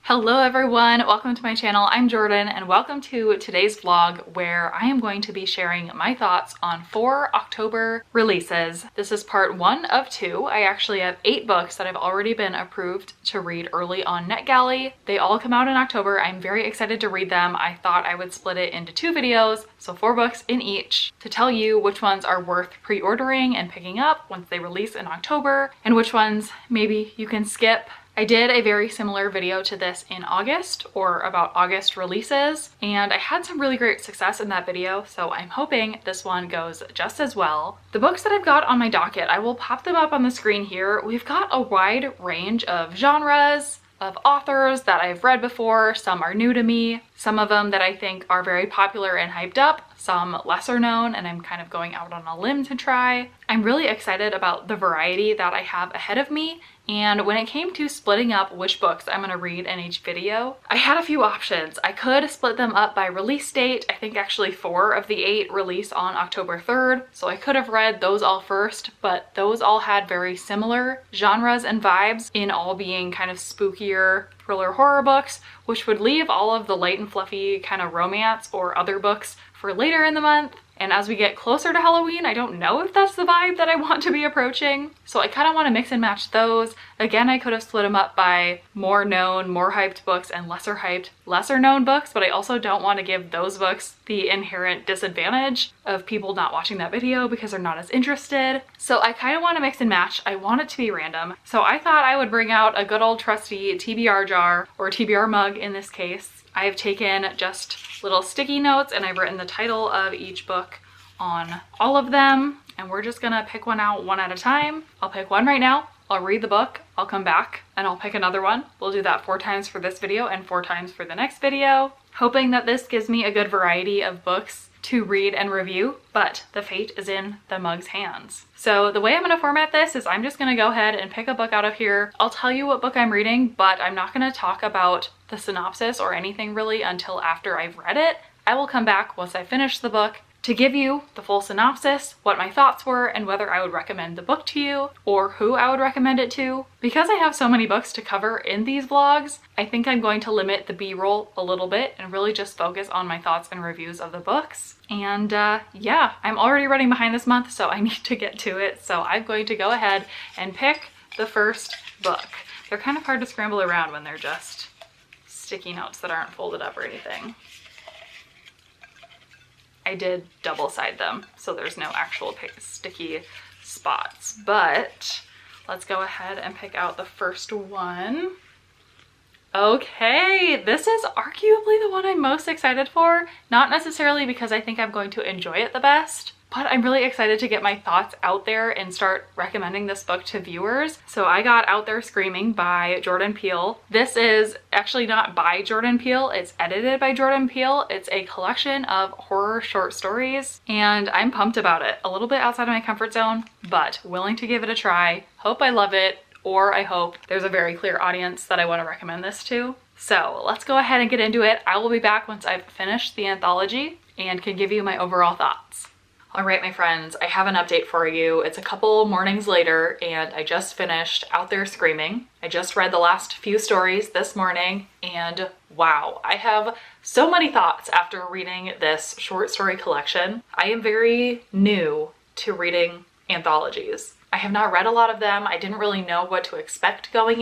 Hello everyone, welcome to my channel. I'm Jordyn and welcome to today's vlog where I am going to be sharing my thoughts on 4 October releases. This is part 1 of 2. I actually have 8 books that have already been approved to read early on NetGalley. They all come out in October. I'm very excited to read them. I thought I would split it into 2 videos, so 4 books in each, to tell you which ones are worth pre-ordering and picking up once they release in October and which ones maybe you can skip. I did a very similar video to this in August, or about August releases, and I had some really great success in that video, so I'm hoping this one goes just as well. The books that I've got on my docket, I will pop them up on the screen here. We've got a wide range of genres, of authors that I've read before. Some are new to me, some of them that I think are very popular and hyped up, some lesser known and I'm kind of going out on a limb to try. I'm really excited about the variety that I have ahead of me, and when it came to splitting up which books I'm going to read in each video, I had a few options. I could split them up by release date. I think actually 4 of the 8 release on October 3rd, so I could have read those all first, but those all had very similar genres and vibes, in all being kind of spookier thriller horror books, which would leave all of the light and fluffy kind of romance or other books for later in the month. And as we get closer to Halloween, I don't know if that's the vibe that I want to be approaching. So I kind of want to mix and match those. Again, I could have split them up by more known, more hyped books and lesser hyped, lesser known books, but I also don't want to give those books the inherent disadvantage of people not watching that video because they're not as interested. So I kind of want to mix and match. I want it to be random. So I thought I would bring out a good old trusty TBR jar, or TBR mug in this case. I've taken just little sticky notes and I've written the title of each book on all of them, and we're just gonna pick one out one at a time. I'll pick one right now, I'll read the book, I'll come back and I'll pick another one. We'll do that 4 times for this video and 4 times for the next video, hoping that this gives me a good variety of books to read and review, but the fate is in the mug's hands. So the way I'm going to format this is I'm just going to go ahead and pick a book out of here. I'll tell you what book I'm reading, but I'm not going to talk about the synopsis or anything really until after I've read it. I will come back once I finish the book to give you the full synopsis, what my thoughts were, and whether I would recommend the book to you or who I would recommend it to. Because I have so many books to cover in these vlogs, I think I'm going to limit the B-roll a little bit and really just focus on my thoughts and reviews of the books. And yeah, I'm already running behind this month, so I need to get to it. So I'm going to go ahead and pick the first book. They're kind of hard to scramble around when they're just sticky notes that aren't folded up or anything. I did double side them, so there's no actual sticky spots, but let's go ahead and pick out the first one. Okay, this is arguably the one I'm most excited for, not necessarily because I think I'm going to enjoy it the best, but I'm really excited to get my thoughts out there and start recommending this book to viewers. So I got Out There Screaming by Jordyn Peele. This is actually not by Jordyn Peele, it's edited by Jordyn Peele. It's a collection of horror short stories and I'm pumped about it. A little bit outside of my comfort zone, but willing to give it a try. Hope I love it, or I hope there's a very clear audience that I want to recommend this to. So let's go ahead and get into it. I will be back once I've finished the anthology and can give you my overall thoughts. All right, my friends, I have an update for you. It's a couple mornings later and I just finished Out There Screaming. I just read the last few stories this morning and wow, I have so many thoughts after reading this short story collection. I am very new to reading anthologies. I have not read a lot of them. I didn't really know what to expect going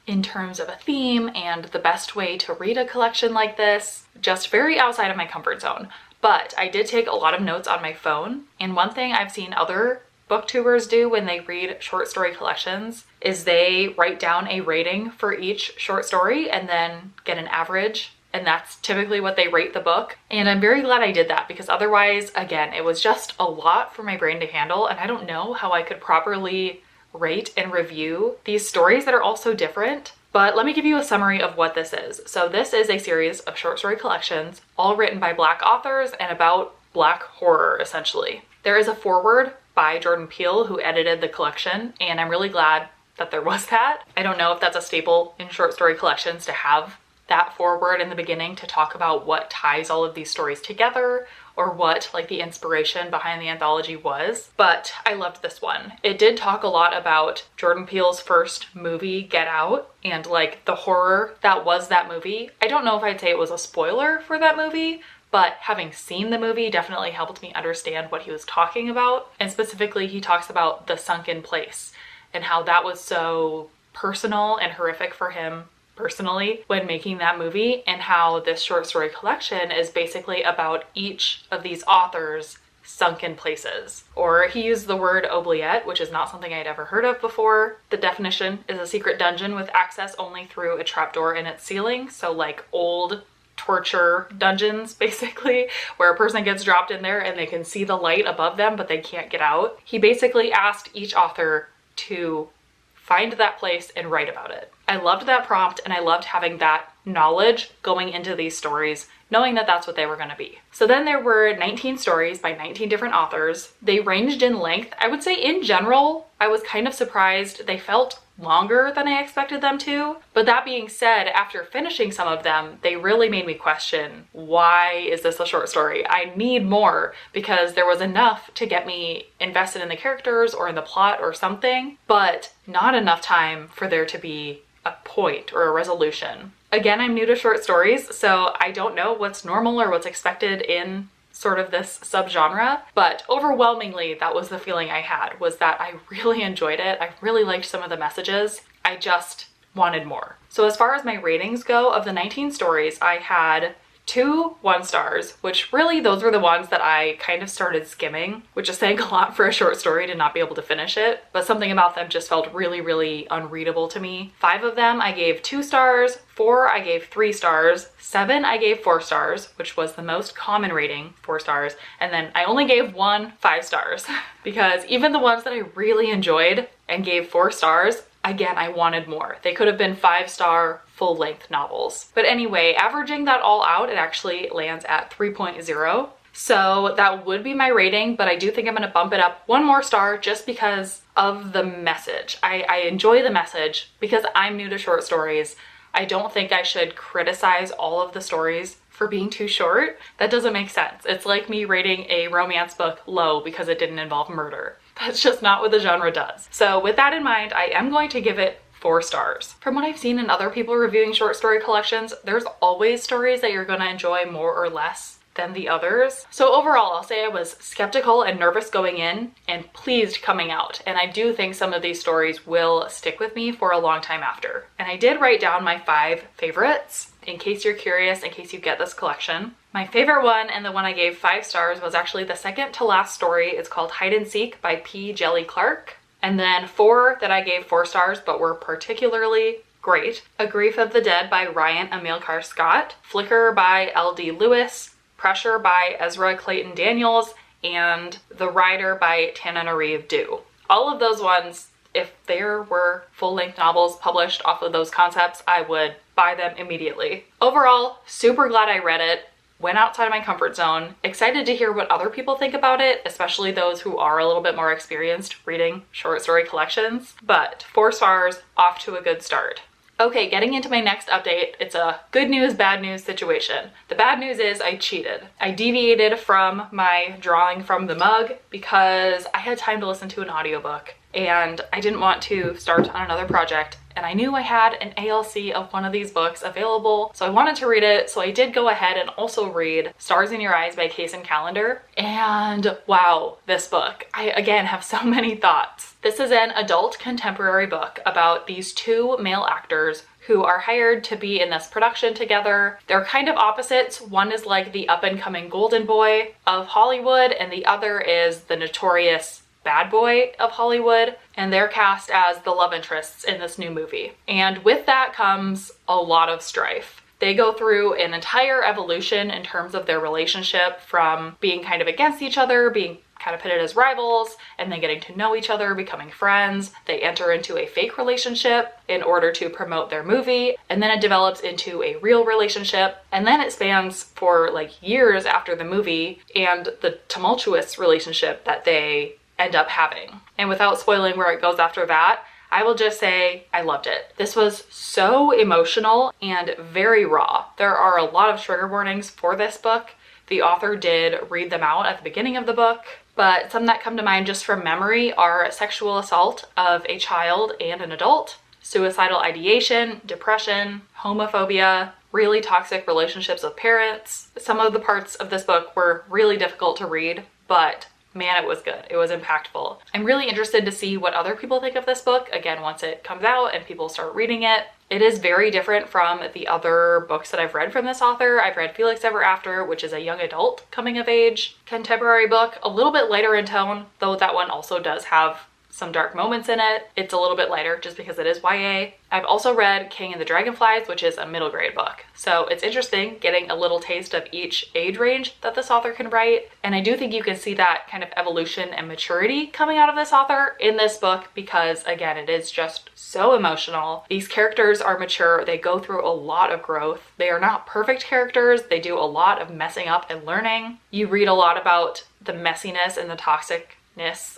in terms of a theme and the best way to read a collection like this. Just very outside of my comfort zone. But I did take a lot of notes on my phone, and one thing I've seen other booktubers do when they read short story collections is they write down a rating for each short story and then get an average, and that's typically what they rate the book. And I'm very glad I did that because otherwise, again, it was just a lot for my brain to handle, and I don't know how I could properly rate and review these stories that are all so different. But let me give you a summary of what this is. So this is a series of short story collections, all written by Black authors and about Black horror, essentially. There is a foreword by Jordyn Peele, who edited the collection, and I'm really glad that there was that. I don't know if that's a staple in short story collections to have that forward in the beginning to talk about what ties all of these stories together or what like the inspiration behind the anthology was, but I loved this one. It did talk a lot about Jordan Peele's first movie, Get Out, and like the horror that was that movie. I don't know if I'd say it was a spoiler for that movie, but having seen the movie definitely helped me understand what he was talking about. And specifically, he talks about the sunken place and how that was so personal and horrific for him personally when making that movie, and how this short story collection is basically about each of these authors' sunken places. Or he used the word oubliette, which is not something I'd ever heard of before. The definition is a secret dungeon with access only through a trapdoor in its ceiling. So like old torture dungeons, basically, where a person gets dropped in there and they can see the light above them, but they can't get out. He basically asked each author to find that place and write about it. I loved that prompt, and I loved having that knowledge going into these stories, knowing that that's what they were going to be. So then there were 19 stories by 19 different authors. They ranged in length. I would say in general, I was kind of surprised. They felt longer than I expected them to. But that being said, after finishing some of them, they really made me question, why is this a short story? I need more, because there was enough to get me invested in the characters or in the plot or something, but not enough time for there to be a point or a resolution. Again, I'm new to short stories, so I don't know what's normal or what's expected in sort of this subgenre, but overwhelmingly that was the feeling I had, was that I really enjoyed it. I really liked some of the messages. I just wanted more. So as far as my ratings go, of the 19 stories, I had 2 1-stars, which really those were the ones that I kind of started skimming, which is saying a lot for a short story to not be able to finish it, but something about them just felt really, really unreadable to me. 5 of them I gave 2 stars, 4 I gave 3 stars, 7 I gave 4 stars, which was the most common rating, 4 stars, and then I only gave 1 5 stars because even the ones that I really enjoyed and gave 4 stars, again, I wanted more. They could have been 5-star full-length novels. But anyway, averaging that all out, it actually lands at 3.0. So that would be my rating, but I do think I'm going to bump it up 1 more star just because of the message. I enjoy the message because I'm new to short stories. I don't think I should criticize all of the stories for being too short. That doesn't make sense. It's like me rating a romance book low because it didn't involve murder. That's just not what the genre does. So with that in mind, I am going to give it 4 stars. From what I've seen in other people reviewing short story collections, there's always stories that you're gonna enjoy more or less than the others. So overall, I'll say I was skeptical and nervous going in and pleased coming out. And I do think some of these stories will stick with me for a long time after. And I did write down my 5 favorites in case you're curious, in case you get this collection. My favorite one, and the one I gave 5 stars, was actually the second to last story. It's called Hide and Seek by P. Jelly Clark. And then 4 that I gave 4 stars but were particularly great. A Grief of the Dead by Ryan Amilcar Scott, Flicker by L.D. Lewis, Pressure by Ezra Clayton Daniels, and The Rider by Tananarive Due. All of those ones, if there were full-length novels published off of those concepts, I would buy them immediately. Overall, super glad I read it. Went outside of my comfort zone, excited to hear what other people think about it, especially those who are a little bit more experienced reading short story collections, but 4 stars, off to a good start. Okay, getting into my next update, it's a good news, bad news situation. The bad news is I cheated. I deviated from my drawing from the mug because I had time to listen to an audiobook and I didn't want to start on another project. And I knew I had an ALC of one of these books available, so I wanted to read it. So I did go ahead and also read Stars in Your Eyes by Kaysen Callender. And wow, this book. I again have so many thoughts. This is an adult contemporary book about these 2 male actors who are hired to be in this production together. They're kind of opposites. One is like the up-and-coming golden boy of Hollywood, and the other is the notorious bad boy of Hollywood, and they're cast as the love interests in this new movie. And with that comes a lot of strife. They go through an entire evolution in terms of their relationship, from being kind of against each other, being kind of pitted as rivals, and then getting to know each other, becoming friends. They enter into a fake relationship in order to promote their movie, and then it develops into a real relationship, and then it spans for like years after the movie and the tumultuous relationship that they end up having. And without spoiling where it goes after that, I will just say I loved it. This was so emotional and very raw. There are a lot of trigger warnings for this book. The author did read them out at the beginning of the book, but some that come to mind just from memory are sexual assault of a child and an adult, suicidal ideation, depression, homophobia, really toxic relationships with parents. Some of the parts of this book were really difficult to read, but man, it was good. It was impactful. I'm really interested to see what other people think of this book, again, once it comes out and people start reading it. It is very different from the other books that I've read from this author. I've read Felix Ever After, which is a young adult coming of age contemporary book, a little bit lighter in tone, though that one also does have some dark moments in it. It's a little bit lighter just because it is YA. I've also read King and the Dragonflies, which is a middle grade book. So it's interesting getting a little taste of each age range that this author can write. And I do think you can see that kind of evolution and maturity coming out of this author in this book because, again, it is just so emotional. These characters are mature. They go through a lot of growth. They are not perfect characters. They do a lot of messing up and learning. You read a lot about the messiness and the toxic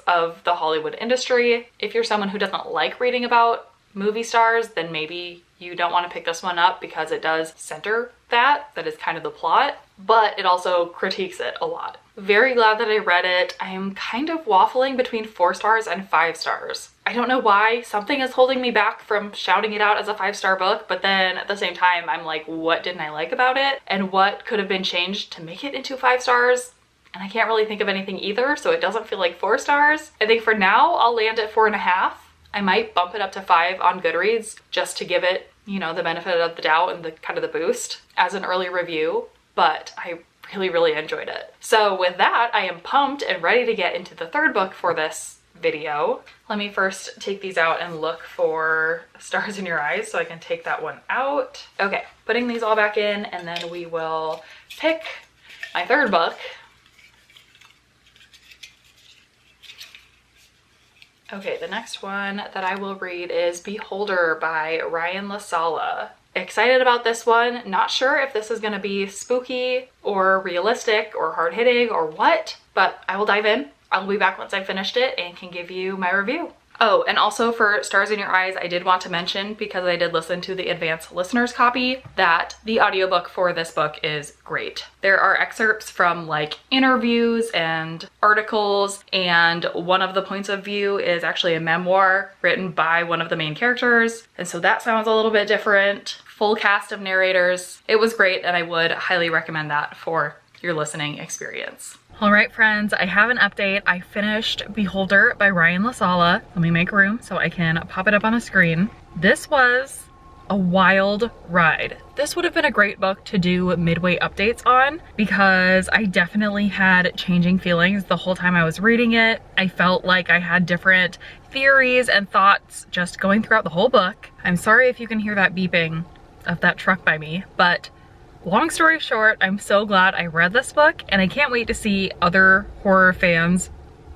of the Hollywood industry. If you're someone who doesn't like reading about movie stars, then maybe you don't want to pick this one up because it does center that is kind of the plot, but it also critiques it a lot. Very glad that I read it. I am kind of waffling between 4 stars and 5 stars. I don't know why. Something is holding me back from shouting it out as a 5-star book, but then at the same time, I'm like, what didn't I like about it? And what could have been changed to make it into 5 stars? And I can't really think of anything either, so it doesn't feel like 4 stars. I think for now, I'll land at 4.5. I might bump it up to 5 on Goodreads just to give it, you know, the benefit of the doubt and the kind of the boost as an early review, but I really enjoyed it. So with that, I am pumped and ready to get into the 3rd book for this video. Let me first take these out and look for Stars in Your Eyes so I can take that one out. Okay, putting these all back in, and then we will pick my 3rd book. Okay, the next one that I will read is Beholder by Ryan LaSala. Excited about this one. Not sure if this is going to be spooky or realistic or hard-hitting or what, but I will dive in. I'll be back once I've finished it and can give you my review. Oh, and also for Stars in Your Eyes, I did want to mention, because I did listen to the advanced listener's copy, that the audiobook for this book is great. There are excerpts from like interviews and articles, and one of the points of view is actually a memoir written by one of the main characters. And so that sounds a little bit different. Full cast of narrators. It was great, and I would highly recommend that for your listening experience. All right, friends, I have an update. I finished Beholder by Ryan LaSala. Let me make room so I can pop it up on the screen. This was a wild ride. This would have been a great book to do midway updates on because I definitely had changing feelings the whole time I was reading it. I felt like I had different theories and thoughts just going throughout the whole book. I'm sorry if you can hear that beeping of that truck by me, but long story short, I'm so glad I read this book, and I can't wait to see other horror fans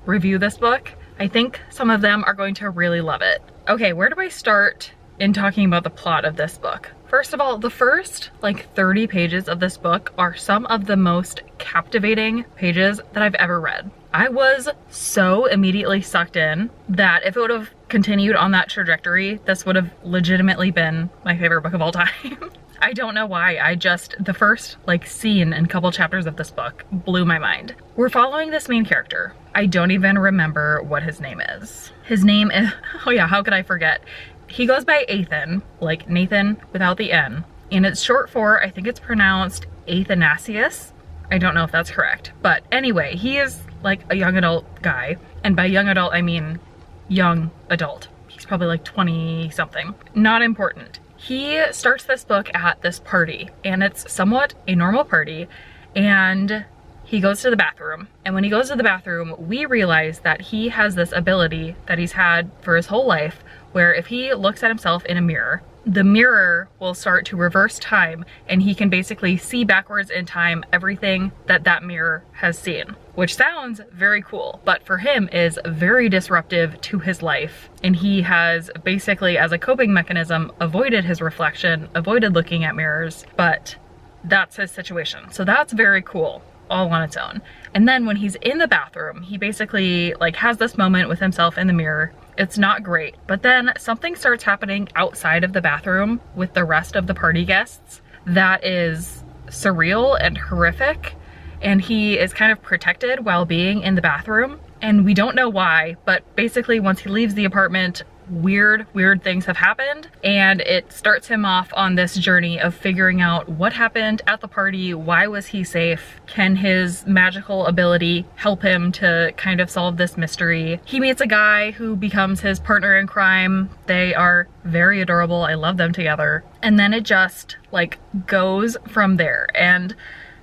review this book. I think some of them are going to really love it. Okay, where do I start in talking about the plot of this book? First of all, the first like 30 pages of this book are some of the most captivating pages that I've ever read. I was so immediately sucked in that if it would have continued on that trajectory, this would have legitimately been my favorite book of all time. I don't know why, the first like scene and couple chapters of this book blew my mind. We're following this main character. I don't even remember what his name is. His name is, oh yeah, how could I forget? He goes by Ethan, like Nathan without the N. And it's short for, I think it's pronounced Athanasius. I don't know if that's correct. But anyway, he is like a young adult guy. And by young adult, I mean young adult. He's probably like 20 something. Not important. He starts this book at this party, and it's somewhat a normal party, and he goes to the bathroom. And when he goes to the bathroom, we realize that he has this ability that he's had for his whole life, where if he looks at himself in a mirror, the mirror will start to reverse time, and he can basically see backwards in time everything that that mirror has seen, which sounds very cool, but for him is very disruptive to his life. And he has basically, as a coping mechanism, avoided his reflection, avoided looking at mirrors, but that's his situation. So that's very cool all on its own. And then when he's in the bathroom, he basically like has this moment with himself in the mirror It's not great. But then something starts happening outside of the bathroom with the rest of the party guests that is surreal and horrific. And he is kind of protected while being in the bathroom. And we don't know why, but basically once he leaves the apartment, weird things have happened, and it starts him off on this journey of figuring out what happened at the party, why was he safe, can his magical ability help him to kind of solve this mystery. He meets a guy who becomes his partner in crime. They are very adorable. I love them together. And then it just like goes from there. And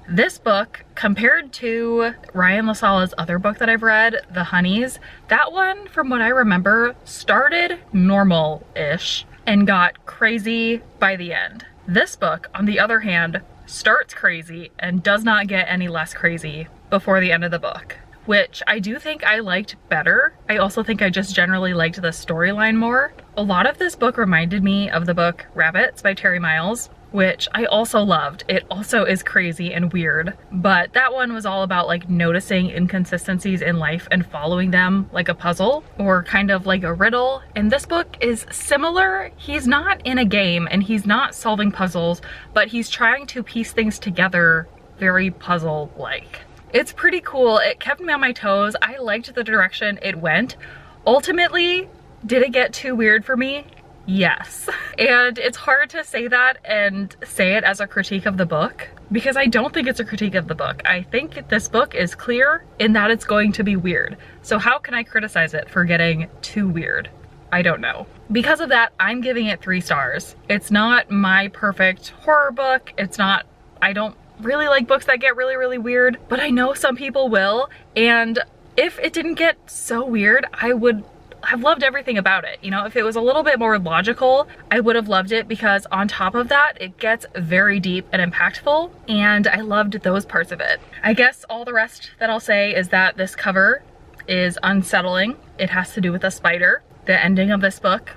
this book, compared to Ryan LaSala's other book that I've read, The Honeys, that one, from what I remember, started normal-ish and got crazy by the end. This book, on the other hand, starts crazy and does not get any less crazy before the end of the book, which I do think I liked better. I also think I just generally liked the storyline more. A lot of this book reminded me of the book Rabbits by Terry Miles, which I also loved. It also is crazy and weird, but that one was all about like noticing inconsistencies in life and following them like a puzzle or kind of like a riddle. And this book is similar. He's not in a game and he's not solving puzzles, but he's trying to piece things together very puzzle-like. It's pretty cool. It kept me on my toes. I liked the direction it went. Ultimately, did it get too weird for me? Yes. And it's hard to say that and say it as a critique of the book, because I don't think it's a critique of the book. I think this book is clear in that it's going to be weird. So how can I criticize it for getting too weird? I don't know. Because of that, I'm giving it 3 stars. It's not my perfect horror book. It's not, I don't really like books that get really weird, but I know some people will. And if it didn't get so weird, I would have loved everything about it. You know, if it was a little bit more logical, I would have loved it, because on top of that, it gets very deep and impactful, and I loved those parts of it. I guess all the rest that I'll say is that this cover is unsettling. It has to do with a spider. The ending of this book,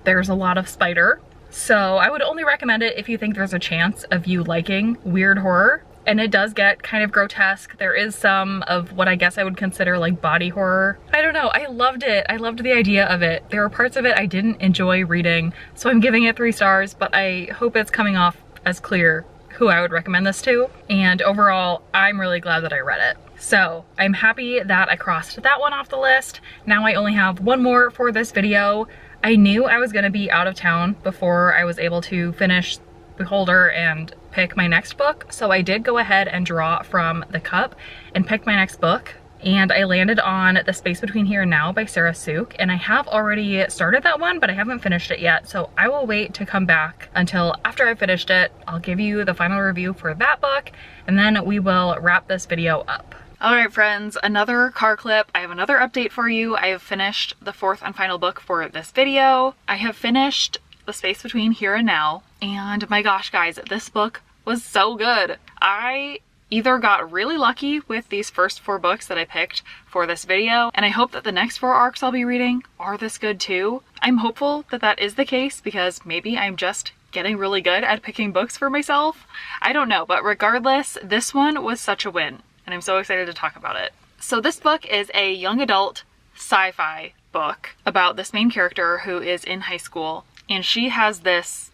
there's a lot of spider. So I would only recommend it if you think there's a chance of you liking weird horror. And it does get kind of grotesque. There is some of what I guess I would consider like body horror. I don't know, I loved it. I loved the idea of it. There were parts of it I didn't enjoy reading, so I'm giving it 3 stars, but I hope it's coming off as clear who I would recommend this to. And overall, I'm really glad that I read it. So I'm happy that I crossed that one off the list. Now I only have one more for this video. I knew I was gonna be out of town before I was able to finish Beholder and pick my next book, so I did go ahead and draw from the cup and pick my next book, and I landed on The Space Between Here and Now by Sarah Suk, and I have already started that one, but I haven't finished it yet, so I will wait to come back until after I've finished it. I'll give you the final review for that book, and then we will wrap this video up. Alright friends, another car clip. I have another update for you. I have finished the 4th and final book for this video. I have finished The Space Between Here and Now, and my gosh guys, this book was so good. I either got really lucky with these first 4 books that I picked for this video, and I hope that the next 4 arcs I'll be reading are this good too. I'm hopeful that that is the case, because maybe I'm just getting really good at picking books for myself. I don't know, but regardless, this one was such a win, and I'm so excited to talk about it. So this book is a young adult sci-fi book about this main character who is in high school, and she has this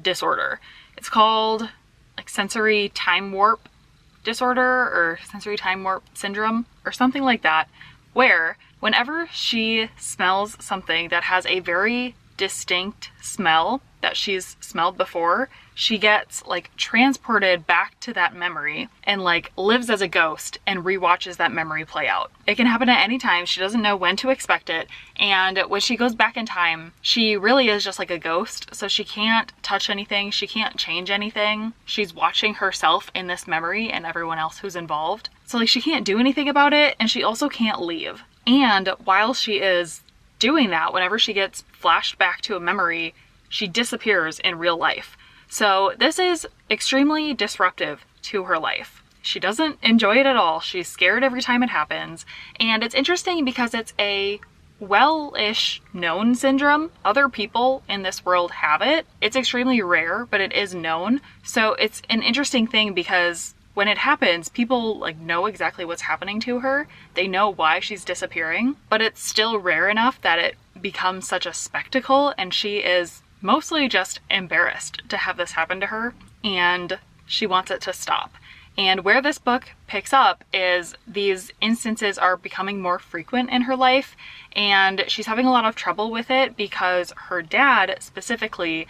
disorder. It's called like sensory time warp disorder or sensory time warp syndrome or something like that, where whenever she smells something that has a very distinct smell that she's smelled before, she gets like transported back to that memory and like lives as a ghost and rewatches that memory play out. It can happen at any time. She doesn't know when to expect it. And when she goes back in time, she really is just like a ghost. So she can't touch anything. She can't change anything. She's watching herself in this memory and everyone else who's involved. So like she can't do anything about it, and she also can't leave. And while she is doing that, whenever she gets flashed back to a memory, she disappears in real life. So this is extremely disruptive to her life. She doesn't enjoy it at all. She's scared every time it happens. And it's interesting because it's a well-ish known syndrome. Other people in this world have it. It's extremely rare, but it is known. So it's an interesting thing because when it happens, people like know exactly what's happening to her. They know why she's disappearing, but it's still rare enough that it become such a spectacle, and she is mostly just embarrassed to have this happen to her, and she wants it to stop. And where this book picks up is these instances are becoming more frequent in her life, and she's having a lot of trouble with it because her dad specifically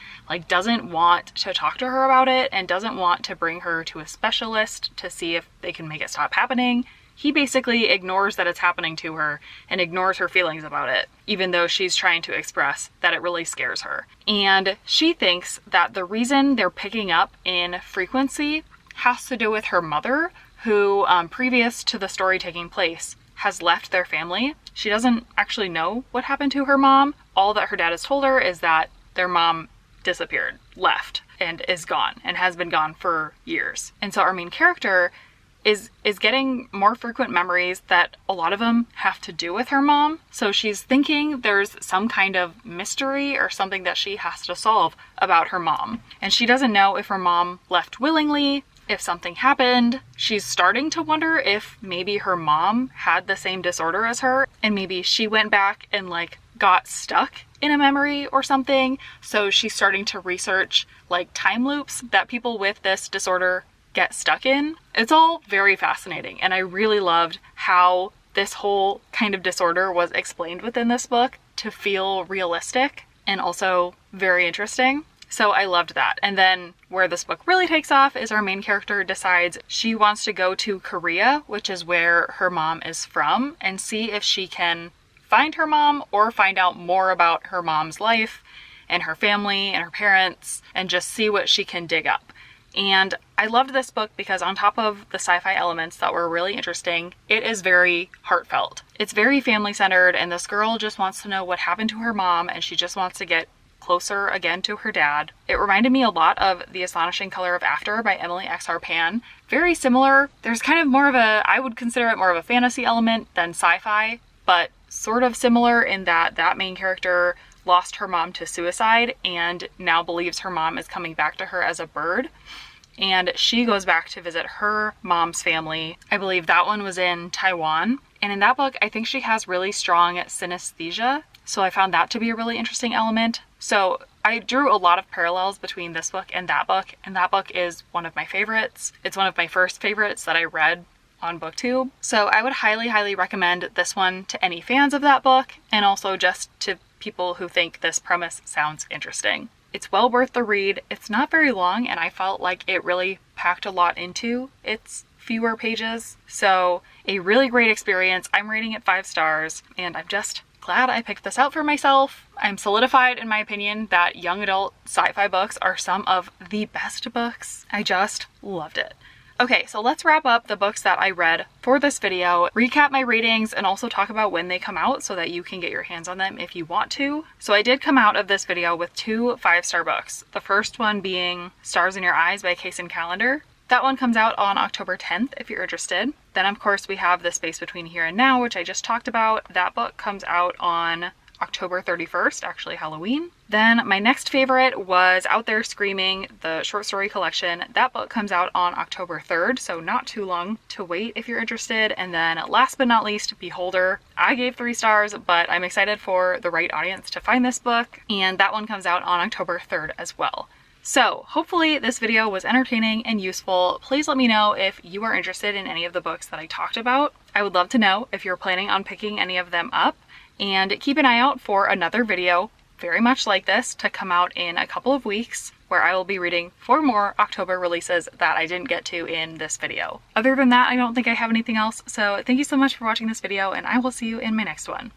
doesn't want to talk to her about it and doesn't want to bring her to a specialist to see if they can make it stop happening. He basically ignores that it's happening to her and ignores her feelings about it, even though she's trying to express that it really scares her. And she thinks that the reason they're picking up in frequency has to do with her mother, who previous to the story taking place has left their family. She doesn't actually know what happened to her mom. All that her dad has told her is that their mom disappeared, left, and is gone, and has been gone for years. And so our main character is getting more frequent memories that a lot of them have to do with her mom. So she's thinking there's some kind of mystery or something that she has to solve about her mom. And she doesn't know if her mom left willingly, if something happened. She's starting to wonder if maybe her mom had the same disorder as her, and maybe she went back and got stuck in a memory or something. So she's starting to research time loops that people with this disorder get stuck in. It's all very fascinating, and I really loved how this whole kind of disorder was explained within this book to feel realistic and also very interesting. So I loved that. And then where this book really takes off is our main character decides she wants to go to Korea, which is where her mom is from, and see if she can find her mom or find out more about her mom's life and her family and her parents, and just see what she can dig up. And I loved this book because on top of the sci-fi elements that were really interesting, it is very heartfelt. It's very family-centered, and this girl just wants to know what happened to her mom, and she just wants to get closer again to her dad. It reminded me a lot of The Astonishing Color of After by Emily X.R. Pan. Very similar. There's kind of more of I would consider it more of a fantasy element than sci-fi, but sort of similar in that main character lost her mom to suicide and now believes her mom is coming back to her as a bird. And she goes back to visit her mom's family. I believe that one was in Taiwan. And in that book, I think she has really strong synesthesia. So I found that to be a really interesting element. So I drew a lot of parallels between this book, and that book is one of my favorites. It's one of my first favorites that I read on BookTube. So I would highly, highly recommend this one to any fans of that book, and also just to people who think this premise sounds interesting. It's well worth the read. It's not very long, and I felt like it really packed a lot into its fewer pages. So a really great experience. I'm rating it 5 stars, and I'm just glad I picked this out for myself. I'm solidified in my opinion that young adult sci-fi books are some of the best books. I just loved it. Okay, so let's wrap up the books that I read for this video, recap my ratings, and also talk about when they come out so that you can get your hands on them if you want to. So I did come out of this video with 2 5-star books. The first one being Stars in Your Eyes by Kaysen Callender. That one comes out on October 10th if you're interested. Then of course we have The Space Between Here and Now, which I just talked about. That book comes out on October 31st, actually Halloween. Then my next favorite was Out There Screaming, the short story collection. That book comes out on October 3rd, so not too long to wait if you're interested. And then last but not least, Beholder. I gave 3 stars, but I'm excited for the right audience to find this book, and that one comes out on October 3rd as well. So hopefully this video was entertaining and useful. Please let me know if you are interested in any of the books that I talked about. I would love to know if you're planning on picking any of them up, and keep an eye out for another video very much like this to come out in a couple of weeks, where I will be reading 4 more October releases that I didn't get to in this video. Other than that, I don't think I have anything else, so thank you so much for watching this video, and I will see you in my next one.